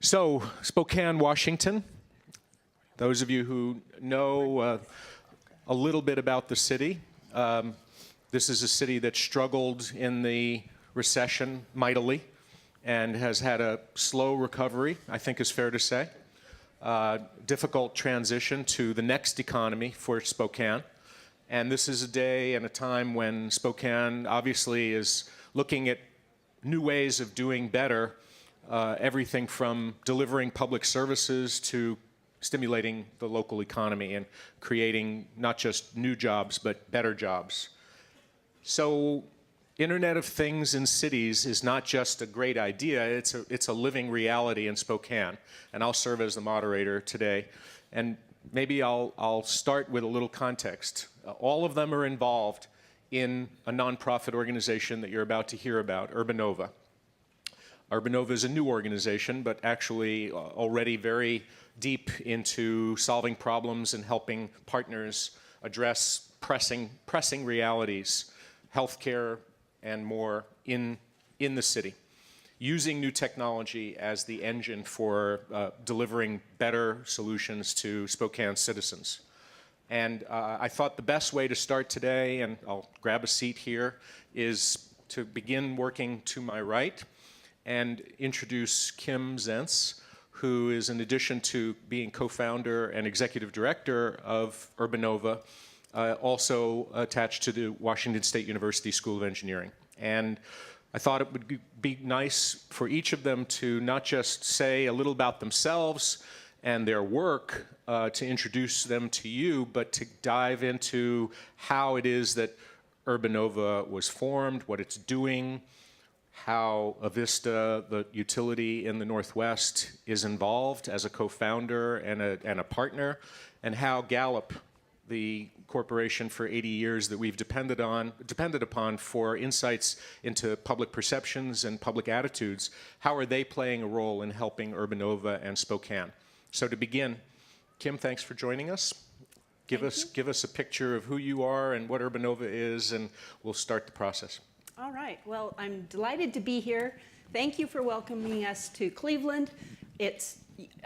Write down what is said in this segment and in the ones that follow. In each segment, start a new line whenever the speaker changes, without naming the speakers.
So, Spokane, Washington. Those of you who know a little bit about the city, this is a city that struggled in the recession mightily and has had a slow recovery, I think is fair to say. Difficult transition to the next economy for Spokane. And this is a day and a time when Spokane obviously is looking at new ways of doing better, everything from delivering public services to stimulating the local economy and creating not just new jobs, but better jobs. So Internet of Things in cities is not just a great idea, it's a living reality in Spokane. And I'll serve as the moderator today. And maybe I'll start with a little context. All of them are involved in a nonprofit organization that you're about to hear about, Urbanova. Urbanova is a new organization, but actually already very deep into solving problems and helping partners address pressing realities, healthcare and more in the city, using new technology as the engine for delivering better solutions to Spokane citizens. And I thought the best way to start today, and I'll grab a seat here, is to begin working to my right and introduce Kim Zentz, who is, in addition to being co-founder and executive director of Urbanova, also attached to the Washington State University School of Engineering. And I thought it would be nice for each of them to not just say a little about themselves and their work to introduce them to you, but to dive into how it is that Urbanova was formed, what it's doing, how Avista, the utility in the Northwest, is involved as a co-founder and a partner, and how Gallup, the corporation for 80 years that we've depended upon for insights into public perceptions and public attitudes, how are they playing a role in helping Urbanova and Spokane? So to begin, Kim, thanks for joining us. Give us a picture of who you are and what Urbanova is, and we'll start the process.
All right. Well, I'm delighted to be here. Thank you for welcoming us to Cleveland.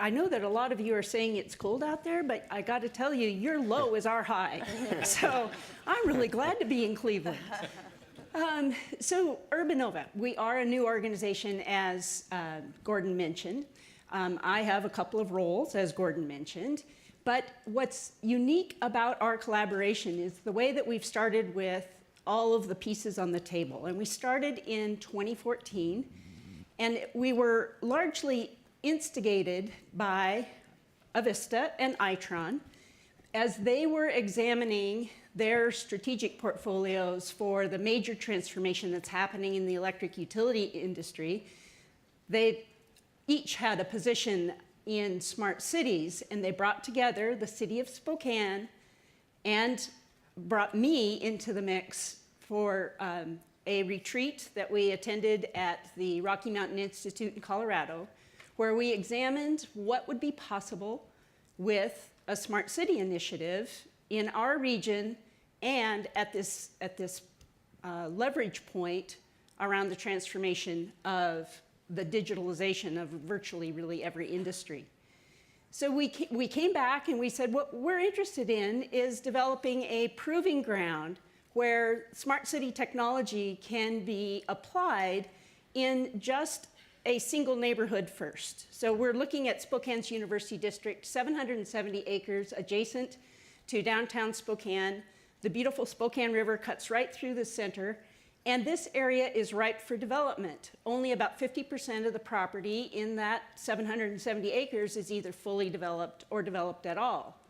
I know that a lot of you are saying it's cold out there, but I got to tell you, your low is our high. So I'm really glad to be in Cleveland. So Urbanova, we are a new organization, as Gordon mentioned. I have a couple of roles, as Gordon mentioned. But what's unique about our collaboration is the way that we've started with all of the pieces on the table. And we started in 2014, and we were largely instigated by Avista and Itron as they were examining their strategic portfolios for the major transformation that's happening in the electric utility industry. They each had a position in smart cities, and they brought together the city of Spokane and brought me into the mix for a retreat that we attended at the Rocky Mountain Institute in Colorado, where we examined what would be possible with a smart city initiative in our region and at this leverage point around the transformation of the digitalization of virtually really every industry. So we came back and we said what we're interested in is developing a proving ground where smart city technology can be applied in just a single neighborhood first. So we're looking at Spokane's University District, 770 acres adjacent to downtown Spokane. The beautiful Spokane River cuts right through the center. And this area is ripe for development. Only about 50% of the property in that 770 acres is either fully developed or developed at all.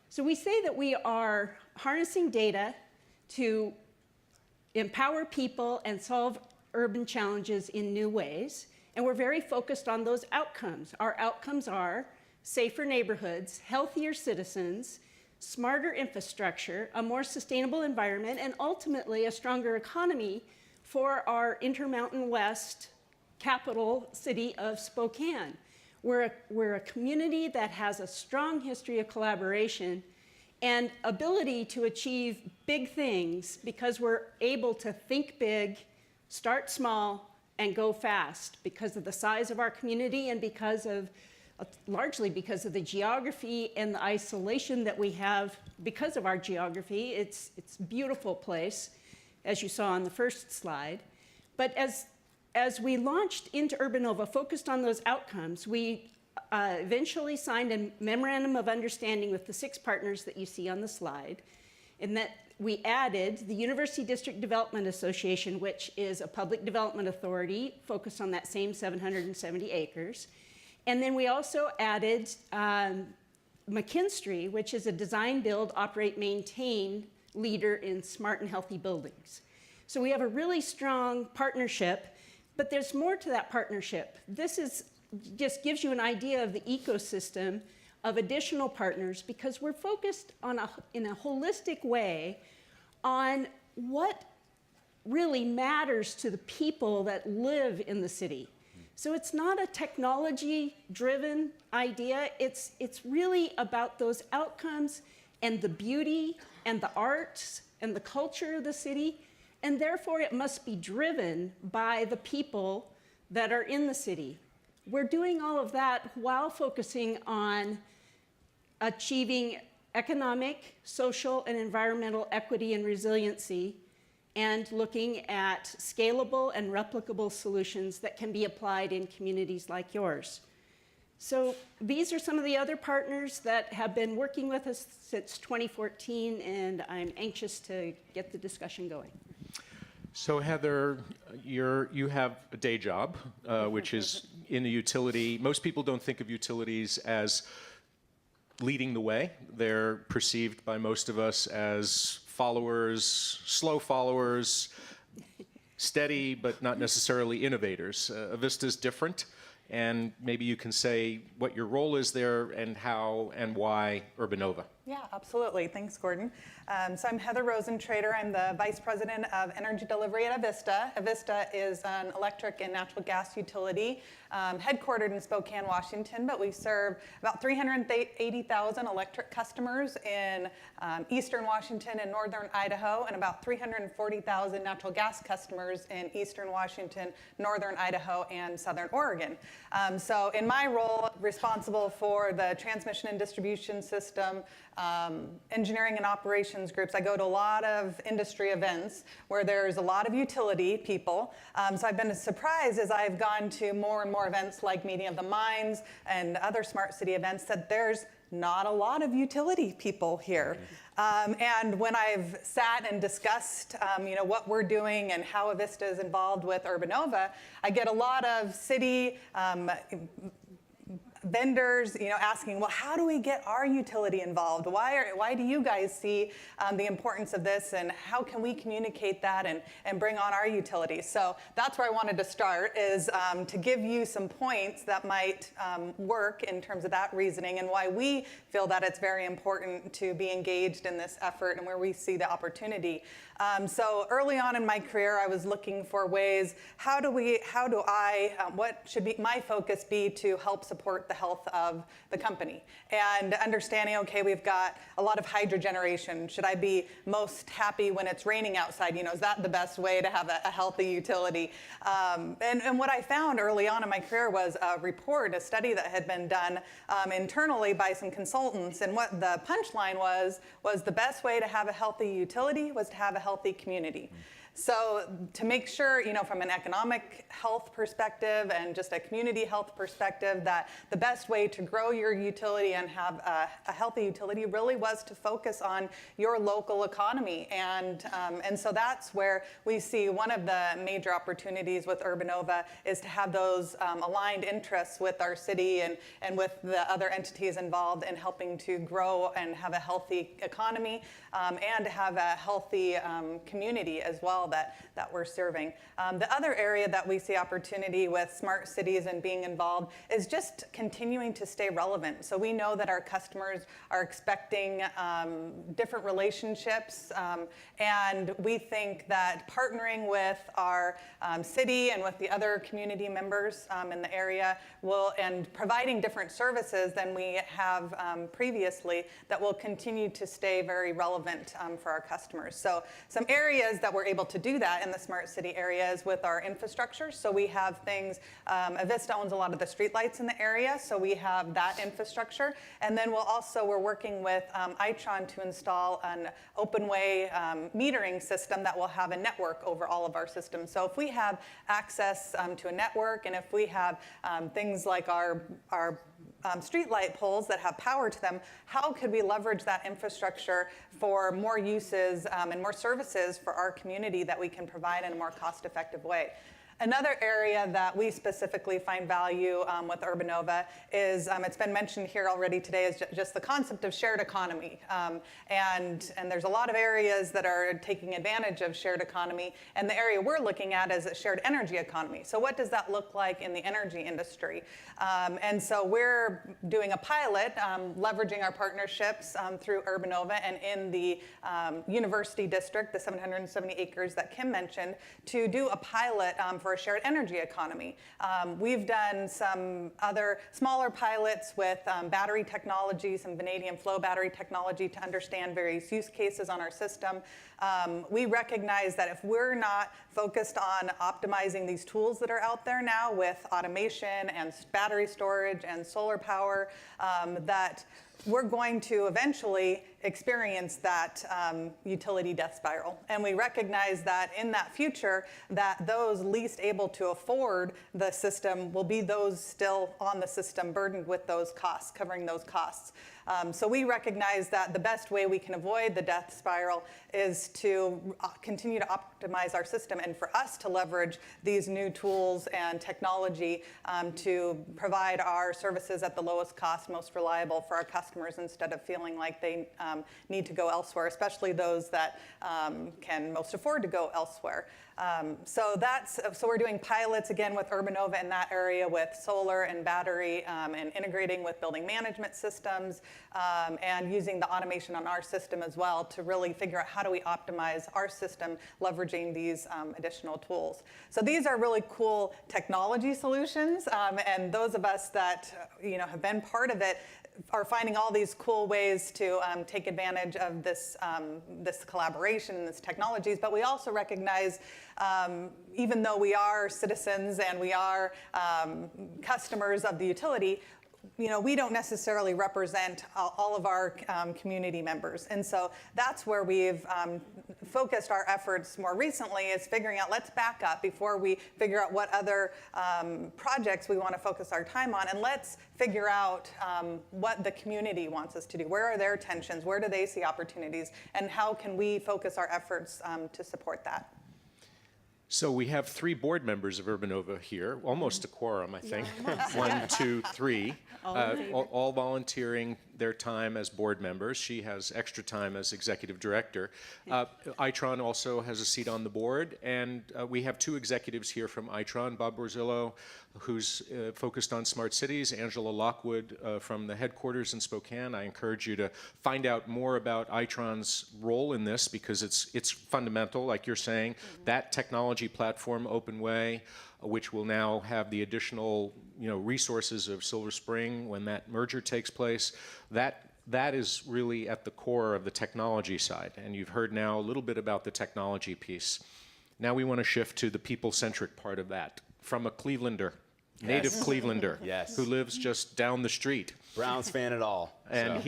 So we say that we are harnessing data to empower people and solve urban challenges in new ways. And we're very focused on those outcomes. Our outcomes are safer neighborhoods, healthier citizens, smarter infrastructure, a more sustainable environment, and ultimately a stronger economy for our Intermountain West capital city of Spokane. We're a community that has a strong history of collaboration and ability to achieve big things because we're able to think big, start small, and go fast because of the size of our community and largely because of the geography and the isolation that we have because of our geography. It's a beautiful place, as you saw on the first slide. But as we launched into Urbanova, focused on those outcomes, we eventually signed a memorandum of understanding with the 6 partners that you see on the slide, in that we added the University District Development Association, which is a public development authority focused on that same 770 acres. And then we also added McKinstry, which is a design, build, operate, maintain leader in smart and healthy buildings. So we have a really strong partnership, but there's more to that partnership. Just gives you an idea of the ecosystem of additional partners, because we're focused in a holistic way on what really matters to the people that live in the city. So it's not a technology-driven idea. It's really about those outcomes and the beauty and the arts and the culture of the city, and therefore it must be driven by the people that are in the city. We're doing all of that while focusing on achieving economic, social, and environmental equity and resiliency, and looking at scalable and replicable solutions that can be applied in communities like yours. So these are some of the other partners that have been working with us since 2014, and I'm anxious to get the discussion going.
So Heather, you have a day job, which is in a utility. Most people don't think of utilities as leading the way. They're perceived by most of us as followers, slow followers, steady but not necessarily innovators. Avista is different, and maybe you can say what your role is there and how and why Urbanova.
Yeah, absolutely. Thanks, Gordon. So I'm Heather Rosentrader. I'm the Vice President of Energy Delivery at Avista. Avista is an electric and natural gas utility headquartered in Spokane, Washington, but we serve about 380,000 electric customers in eastern Washington and northern Idaho, and about 340,000 natural gas customers in eastern Washington, northern Idaho, and southern Oregon. So in my role, responsible for the transmission and distribution system, engineering and operations groups. I go to a lot of industry events where there's a lot of utility people. So I've been surprised as I've gone to more and more events like Meeting of the Minds and other smart city events that there's not a lot of utility people here. And when I've sat and discussed what we're doing and how Avista is involved with Urbanova, I get a lot of city vendors, asking, well, how do we get our utility involved? Why do you guys see the importance of this, and how can we communicate that and bring on our utilities? So that's where I wanted to start, is to give you some points that might work in terms of that reasoning and why we feel that it's very important to be engaged in this effort and where we see the opportunity. So early on in my career, I was looking for ways, what should my focus be to help support the health of the company? And understanding, okay, we've got a lot of hydro generation. Should I be most happy when it's raining outside? Is that the best way to have a healthy utility? And what I found early on in my career was a study that had been done internally by some consultants. And what the punchline was the best way to have a healthy utility was to have a healthy community. So to make sure, from an economic health perspective and just a community health perspective, that the best way to grow your utility and have a healthy utility really was to focus on your local economy. And so that's where we see one of the major opportunities with Urbanova is to have those aligned interests with our city and with the other entities involved in helping to grow and have a healthy economy and have a healthy community as well that we're serving. The other area that we see opportunity with smart cities and being involved is just continuing to stay relevant. So we know that our customers are expecting different relationships, and we think that partnering with our city and with the other community members in the area and providing different services than we have previously, that will continue to stay very relevant for our customers. So some areas that we're able to do that in the smart city areas with our infrastructure. So we have things, Avista owns a lot of the streetlights in the area, so we have that infrastructure. And then we're working with Itron to install an open way metering system that will have a network over all of our systems. So if we have access to a network, and if we have things like our streetlight poles that have power to them, how could we leverage that infrastructure for more uses and more services for our community that we can provide in a more cost-effective way? Another area that we specifically find value with Urbanova is, it's been mentioned here already today, is just the concept of shared economy. And there's a lot of areas that are taking advantage of shared economy, and the area we're looking at is a shared energy economy. So what does that look like in the energy industry? And so we're doing a pilot, leveraging our partnerships through Urbanova and in the university district, the 770 acres that Kim mentioned, to do a pilot for a shared energy economy. We've done some other smaller pilots with battery technology, some vanadium flow battery technology to understand various use cases on our system. We recognize that if we're not focused on optimizing these tools that are out there now with automation and battery storage and solar power, that we're going to eventually experience that utility death spiral. And we recognize that in that future, that those least able to afford the system will be those still on the system burdened with those costs, covering those costs. So we recognize that the best way we can avoid the death spiral is to continue to optimize our system, and for us to leverage these new tools and technology to provide our services at the lowest cost, most reliable for our customers, instead of feeling like they need to go elsewhere, especially those that can most afford to go elsewhere. So we're doing pilots again with Urbanova in that area with solar and battery, and integrating with building management systems, and using the automation on our system as well to really figure out how do we optimize our system leveraging these additional tools. So these are really cool technology solutions, and those of us that have been part of it are finding all these cool ways to take advantage of this collaboration and these technologies. But we also recognize, even though we are citizens and we are customers of the utility, we don't necessarily represent all of our community members. And so that's where we've focused our efforts more recently, is figuring out, let's back up before we figure out what other projects we want to focus our time on, and let's figure out what the community wants us to do. Where are their tensions? Where do they see opportunities? And how can we focus our efforts to support that?
So we have 3 board members of Urbanova here, almost a quorum, I think. 1, 2, 3, all volunteering their time as board members. She has extra time as executive director. Itron also has a seat on the board, and we have 2 executives here from Itron, Bob Borzillo, who's focused on smart cities, Angela Lockwood from the headquarters in Spokane. I encourage you to find out more about Itron's role in this, because it's fundamental, like you're saying. That technology platform, OpenWay, which will now have the additional resources of Silver Spring when that merger takes place, that is really at the core of the technology side. And you've heard now a little bit about the technology piece. Now we want to shift to the people-centric part of that, from a Clevelander, native Clevelander, who lives just down the street.
Browns fan at all.
And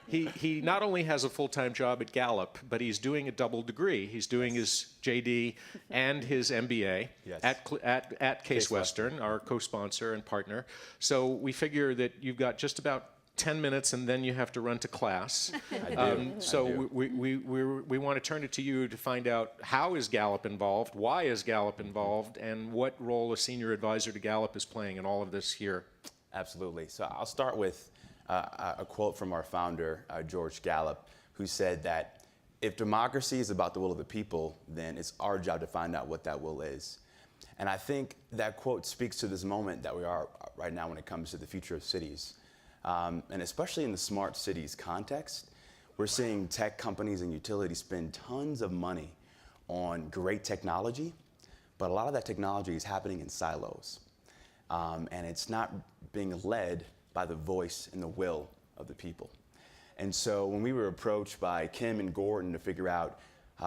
he not only has a full-time job at Gallup, but he's doing a double degree. He's doing his JD and his MBA at Case Western, our co-sponsor and partner. So we figure that you've got just about 10 minutes, and then you have to run to class. So we want to turn it to you to find out, how is Gallup involved, why is Gallup involved, and what role a senior advisor to Gallup is playing in all of this here.
Absolutely. So I'll start with a quote from our founder, George Gallup, who said that if democracy is about the will of the people, then it's our job to find out what that will is. And I think that quote speaks to this moment that we are right now when it comes to the future of cities. And especially in the smart cities context, we're seeing tech companies and utilities spend tons of money on great technology, but a lot of that technology is happening in silos. And it's not being led by the voice and the will of the people. And so when we were approached by Kim and Gordon to figure out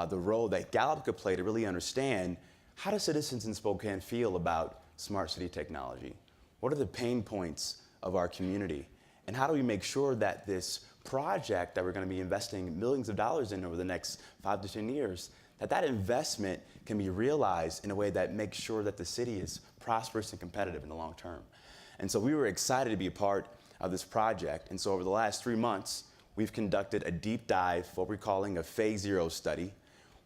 the role that Gallup could play to really understand how do citizens in Spokane feel about smart city technology? What are the pain points of our community? And how do we make sure that this project that we're going to be investing millions of dollars in over the next 5 to 10 years, that investment can be realized in a way that makes sure that the city is prosperous and competitive in the long term. And so we were excited to be a part of this project. And so over the last 3 months, we've conducted a deep dive, what we're calling a Phase 0 study,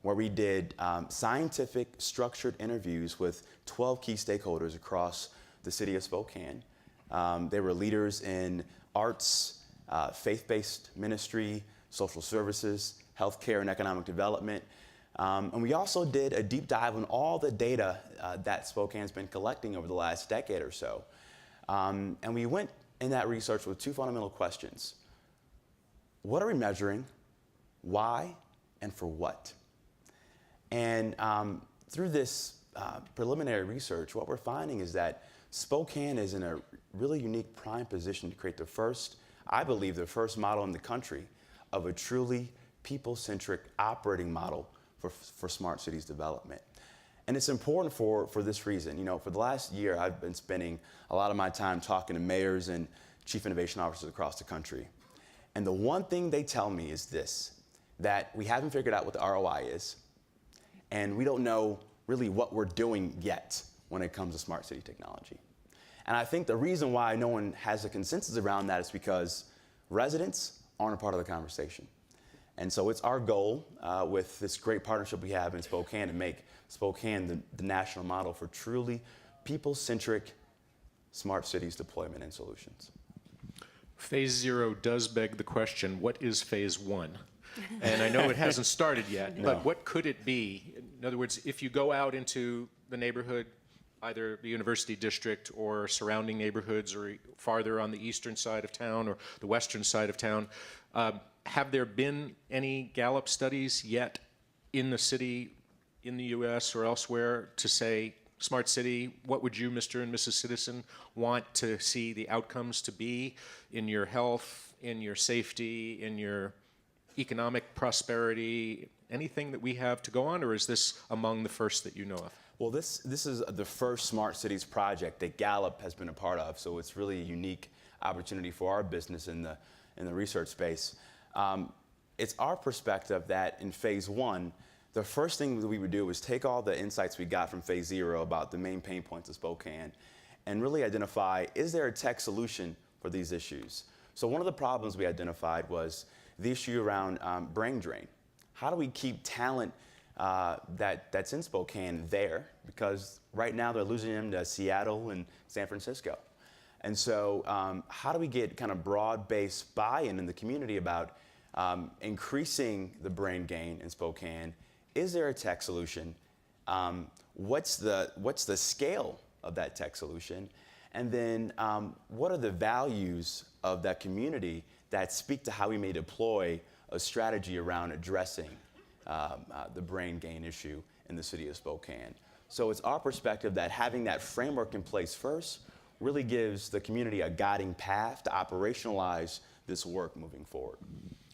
where we did scientific structured interviews with 12 key stakeholders across the city of Spokane. They were leaders in arts, faith-based ministry, social services, healthcare and economic development. And we also did a deep dive on all the data that Spokane's been collecting over the last decade or so. And we went in that research with 2 fundamental questions. What are we measuring? Why? And for what? And through this preliminary research, what we're finding is that Spokane is in a really unique prime position to create the first, I believe, the first model in the country of a truly people-centric operating model for smart cities development. And it's important for this reason. You know, for the last year, I've been spending a lot of my time talking to mayors and chief innovation officers across the country. And the one thing they tell me is this, that we haven't figured out what the ROI is, and we don't know really what we're doing yet when it comes to smart city technology. And I think the reason why no one has a consensus around that is because residents aren't a part of the conversation. And so it's our goal with this great partnership we have in Spokane to make Spokane the national model for truly people-centric smart cities deployment and solutions.
Phase 0 does beg the question, what is Phase 1? And I know it hasn't started yet, but what could it be? In other words, if you go out into the neighborhood, either the University District or surrounding neighborhoods or farther on the eastern side of town or the western side of town, have there been any Gallup studies yet in the city, in the US or elsewhere to say, smart city, what would you, Mr. and Mrs. Citizen, want to see the outcomes to be in your health, in your safety, in your economic prosperity, anything that we have to go on, or is this among the first that you know of?
Well, this is the first Smart Cities project that Gallup has been a part of, so it's really a unique opportunity for our business in the research space. It's our perspective that in Phase 1, the first thing that we would do is take all the insights we got from Phase 0 about the main pain points of Spokane and really identify, is there a tech solution for these issues? So one of the problems we identified was the issue around brain drain. How do we keep talent that's in Spokane there? Because right now they're losing them to Seattle and San Francisco. And so how do we get kind of broad-based buy-in in the community about increasing the brain gain in Spokane? Is there a tech solution? What's the scale of that tech solution? And then what are the values of that community that speak to how we may deploy a strategy around addressing the brain gain issue in the city of Spokane? So it's our perspective that having that framework in place first really gives the community a guiding path to operationalize this work moving forward.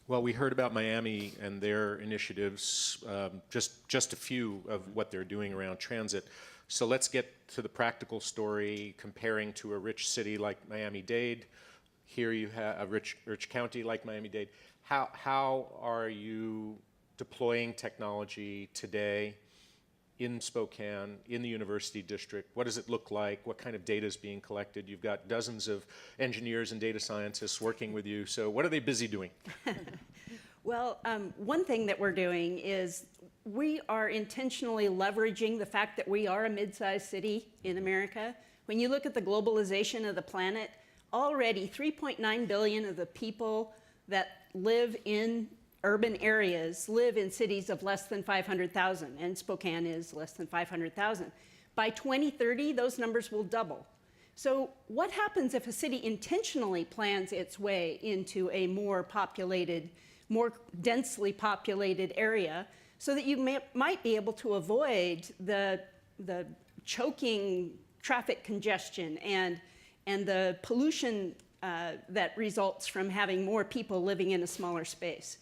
Well, we heard about Miami and their initiatives, just a few of what they're doing around transit. So let's get to the practical story, comparing to a rich city like Miami-Dade. Here you have a rich county like Miami-Dade. How are you deploying technology today in Spokane, in the University District? What does it look like? What kind of data is being collected? You've got dozens of engineers and data scientists working with you. So what are they busy doing?
Well, one thing that we're doing is we are intentionally leveraging the fact that we are a mid-sized city in America. When you look at the globalization of the planet, already 3.9 billion of the people that live in urban areas live in cities of less than 500,000, and Spokane is less than 500,000. By 2030, those numbers will double. So what happens if a city intentionally plans its way into a more populated, more densely populated area so that you might be able to avoid the choking traffic congestion and the pollution that results from having more people living in a smaller space?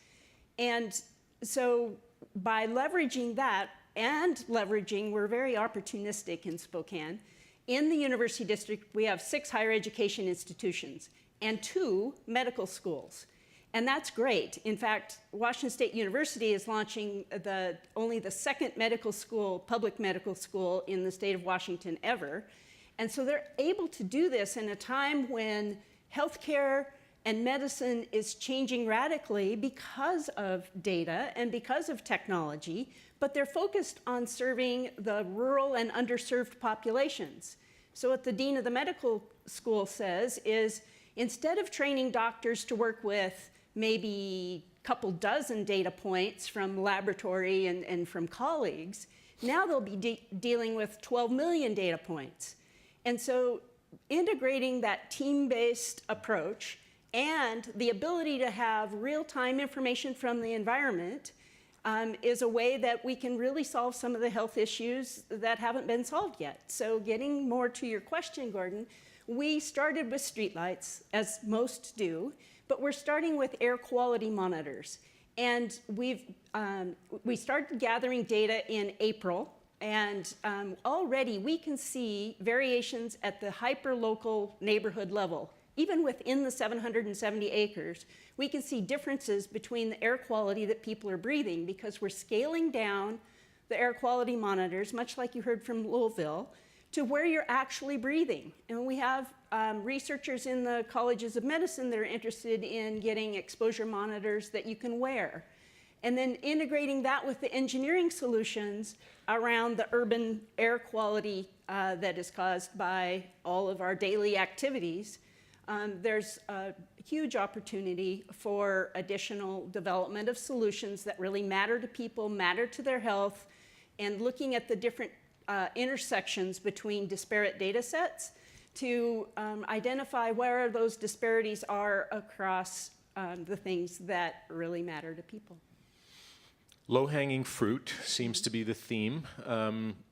And so by leveraging that and leveraging, we're very opportunistic in Spokane. In the University District, we have 6 higher education institutions and 2 medical schools. And that's great. In fact, Washington State University is launching only the 2nd medical school, public medical school in the state of Washington ever. And so they're able to do this in a time when healthcare and medicine is changing radically because of data and because of technology, but they're focused on serving the rural and underserved populations. So what the dean of the medical school says is, instead of training doctors to work with maybe a couple dozen data points from laboratory and from colleagues, now they'll be dealing with 12 million data points. And so integrating that team-based approach and the ability to have real-time information from the environment is a way that we can really solve some of the health issues that haven't been solved yet. So getting more to your question, Gordon, we started with streetlights, as most do, but we're starting with air quality monitors. And we started gathering data in April, and already we can see variations at the hyper-local neighborhood level. Even within the 770 acres, we can see differences between the air quality that people are breathing because we're scaling down the air quality monitors, much like you heard from Louisville, to where you're actually breathing. And we have researchers in the colleges of medicine that are interested in getting exposure monitors that you can wear. And then integrating that with the engineering solutions around the urban air quality that is caused by all of our daily activities. There's a huge opportunity for additional development of solutions that really matter to people, matter to their health, and looking at the different intersections between disparate data sets to identify where those disparities are across the things that really matter to people.
Low-hanging fruit seems to be the theme.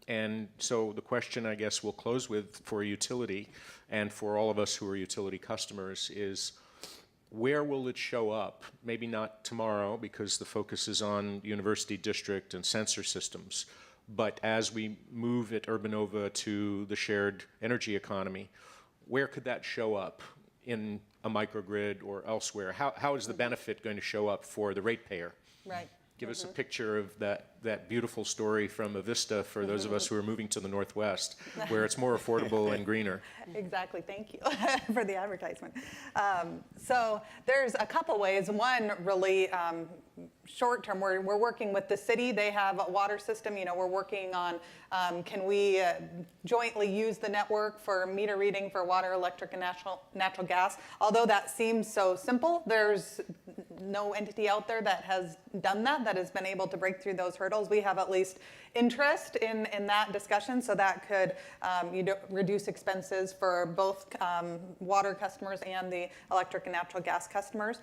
And so the question I guess we'll close with for utility and for all of us who are utility customers is, where will it show up? Maybe not tomorrow because the focus is on university district and sensor systems. But as we move at Urbanova to the shared energy economy, where could that show up in a microgrid or elsewhere? How is the benefit going to show up for the ratepayer?
Right.
Give us a picture of that beautiful story from Avista for those of us who are moving to the Northwest, where it's more affordable and greener.
Exactly. Thank you for the advertisement. So there's a couple ways. One, really short term, we're working with the city. They have a water system. We're working on can we jointly use the network for meter reading for water, electric, and natural gas. Although that seems so simple, there's no entity out there that has done that has been able to break through those hurdles. We have at least interest in that discussion, so that could reduce expenses for both water customers and the electric and natural gas customers.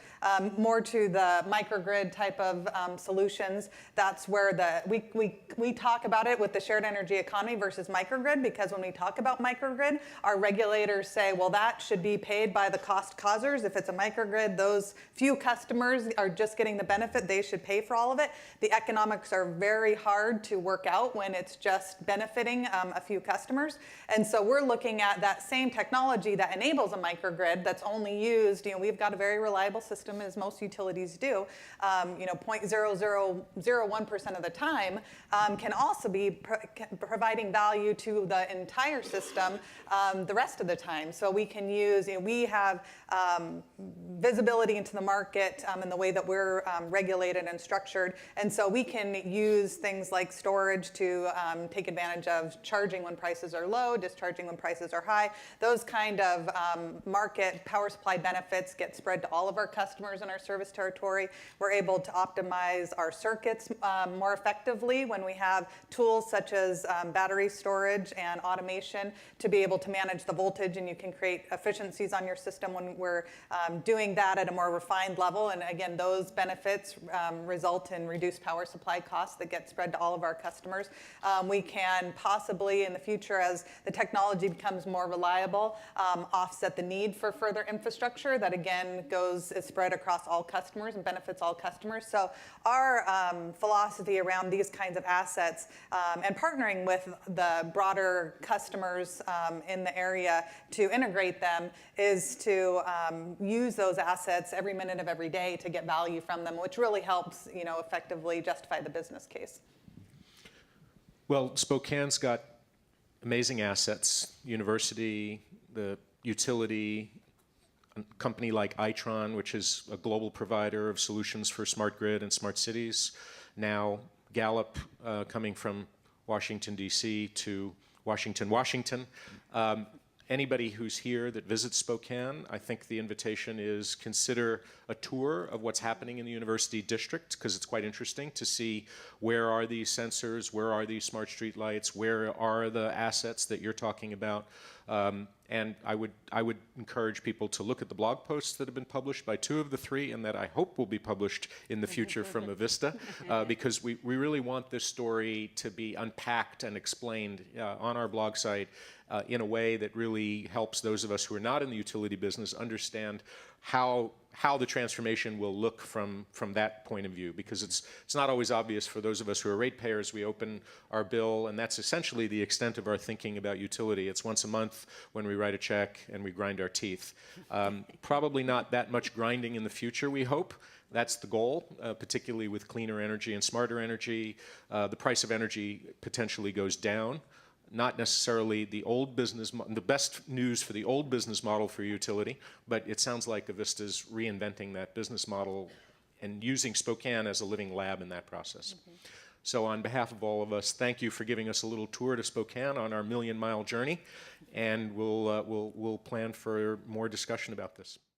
More to the microgrid type of solutions, that's where we talk about it with the shared energy economy versus microgrid, because when we talk about microgrid, our regulators say, well, that should be paid by the cost causers. If it's a microgrid, those few customers are just getting the benefit, they should pay for all of it. The economics are very hard to work out when it's just benefiting a few customers. And so we're looking at that same technology that enables a microgrid that's only used, we've got a very reliable system, as most utilities do, 0.0001% of the time, can also be providing value to the entire system the rest of the time. So we can use, we have visibility into the market in the way that we're regulated and structured. And so we can use things like storage to take advantage of charging when prices are low, discharging when prices are high. Those kind of market power supply benefits get spread to all of our customers in our service territory. We're able to optimize our circuits more effectively when we have tools such as battery storage and automation to be able to manage the voltage, and you can create efficiencies on your system when we're doing that at a more refined level. And again, those benefits result in reduced power supply costs that get spread to all of our customers. We can possibly, in the future, as the technology becomes more reliable, offset the need for further infrastructure that, again, is spread across all customers and benefits all customers. So our philosophy around these kinds of assets and partnering with the broader customers in the area to integrate them is to use those assets every minute of every day to get value from them, which really helps, effectively justify the business case.
Well, Spokane's got amazing assets, university, the utility, a company like Itron, which is a global provider of solutions for smart grid and smart cities. Now Gallup, coming from Washington, D.C. to Washington, Washington. Anybody who's here that visits Spokane, I think the invitation is consider a tour of what's happening in the university district, because it's quite interesting to see where are these sensors, where are these smart street lights, where are the assets that you're talking about. And I would encourage people to look at the blog posts that have been published by 2 of the 3 and that I hope will be published in the future from Avista, because we really want this story to be unpacked and explained on our blog site in a way that really helps those of us who are not in the utility business understand how the transformation will look from that point of view, because it's not always obvious for those of us who are ratepayers. We open our bill, and that's essentially the extent of our thinking about utility. It's once a month when we write a check and we grind our teeth. Probably not that much grinding in the future, we hope. That's the goal, particularly with cleaner energy and smarter energy. The price of energy potentially goes down. Not necessarily the old business, the best news for the old business model for utility, but it sounds like Avista's reinventing that business model and using Spokane as a living lab in that process. So on behalf of all of us, thank you for giving us a little tour to Spokane on our million-mile journey, and we'll plan for more discussion about this.